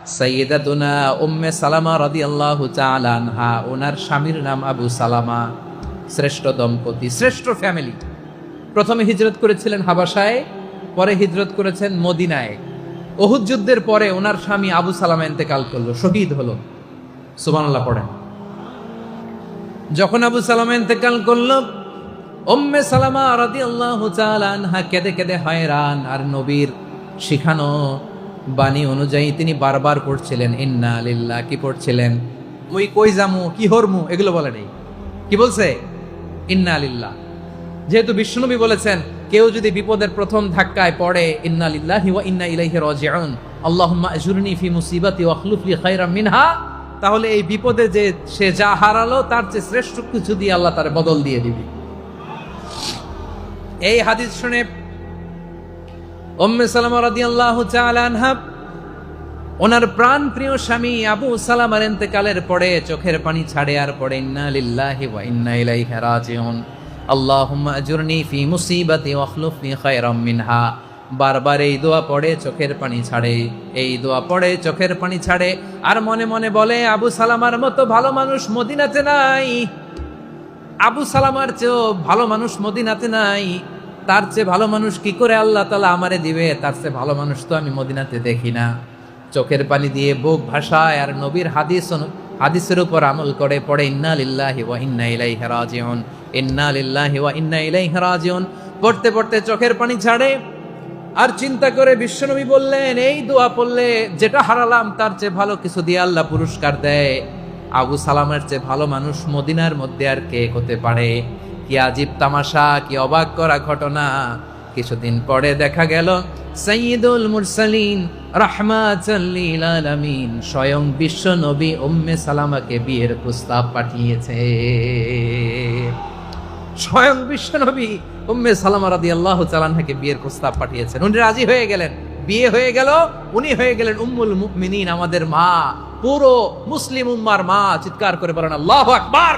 সাইয়্যিদাতুনা উম্মে সালামা রাদিয়াল্লাহু তাআলা আনহা, ওনার স্বামীর নাম আবু সালামা। শ্রেষ্ঠ দম্পতি, শ্রেষ্ঠ ফ্যামিলি। প্রথমে হিজরত করেছিলেন হাবাসায়, পরে হিজরত করেছেন মদিনায়। উহুদ যুদ্ধের পরে ওনার স্বামী আবু সালামা ইন্তেকাল করলো, শহীদ হলো। সুবহানাল্লাহ পড়েন। যখন আবু সালামা ইন্তেকাল করলো, উম্মে সালামা রাদিয়াল্লাহু তাআলা আনহা কেঁদে কেঁদে হয়রান। আর নবীর শিখানো বাণী অনুযায়ী তিনি বারবার পড়ছিলেন ইন্না লিল্লাহ। কি পড়ছিলেন? ওই কই জামু, কি হরমু, এগুলো বলে নেই। কি বলছে? ইন্না লিল্লাহ। যেহেতু বিশ্বনবী বলেছেন, কেউ যদি বিপদের প্রথম ধাক্কায় পড়ে ইন্না লিল্লাহি ওয়া ইন্না ইলাইহি রাজিউন, আল্লাহুম্মা আজুরনি ফি মুসিবাতি ওয়া আখলুফ লি খায়রাম মিনহা, তাহলে এই বিপদে যে সে যা হারালো তার চেয়ে শ্রেষ্ঠ কিছু দিয়ে আল্লাহ তার বদল দিয়ে দিবে। এই হাদিস শুনে উম্মে সালামা রাদিয়াল্লাহু তাআলা আনহা ওনার প্রাণ প্রিয় স্বামী আবু সালামার ইন্তেকালের পরে চোখের পানি ছাড়ে আর পড়ে ইন্না লিল্লাহি ওয়া ইন্না ইলাইহি রাজিউন, আল্লাহুম্মা আজুরনি ফি মুসিবাতি ওয়া আখলুফ লি খায়রাম মিনহা। বারবার এই দোয়া পড়ে চোখের পানি ছাড়ে, এই দোয়া পড়ে চোখের পানি ছাড়ে, আর মনে মনে বলে আবু সালামার মতো ভালো মানুষ মদিনাতে নাই, আবু সালামার চেয়েও ভালো মানুষ মদিনাতে নাই। তার চেয়ে ভালো মানুষ কি করে আল্লাহ তাআলা আমারে দিবে? তার চেয়ে ভালো মানুষ তো আমি মদিনাতে দেখি না। চোখের পানি দিয়ে বুক ভাসায় আর নবীর হাদিসের উপর আমল করে পড়ে ইন্না লিল্লাহি ওয়া ইন্না ইলাইহি রাজিউন, ইন্না লিল্লাহি ওয়া ইন্না ইলাইহি রাজিউন। পড়তে পড়তে চোখের পানি ছাড়ে আর চিন্তা করে বিশ্বনবী বললেন, এই দোয়া পড়লে যেটা হারালাম তার চেয়ে ভালো কিছু দিয়ে আল্লাহ পুরস্কার দেয়। আবু সালামের চেয়ে ভালো মানুষ মদিনার মধ্যে আর কে হতে পারে? কি আজীব তামাশা, কি অবাক করা ঘটনা। কিছুদিন পরে দেখা গেল সাইয়্যিদুল মুরসালিন রাহমাতাল লিল আলামিন স্বয়ং বিশ্ব নবী উম্মে সালামাকে বিয়ের প্রস্তাব পাঠিয়েছে। স্বয়ং বিশ্ব নবী উম্মে সালামা রাদিয়াল্লাহু তাআলা আনহাকে বিয়ের প্রস্তাব পাঠিয়েছেন। উনি রাজি হয়ে গেলেন, বিয়ে হয়ে গেল। উনি হয়ে গেলেন উম্মুল মুমিনিন, আমাদের মা, পুরো মুসলিম উম্মার মা। চিৎকার করে বলেন আল্লাহু আকবার।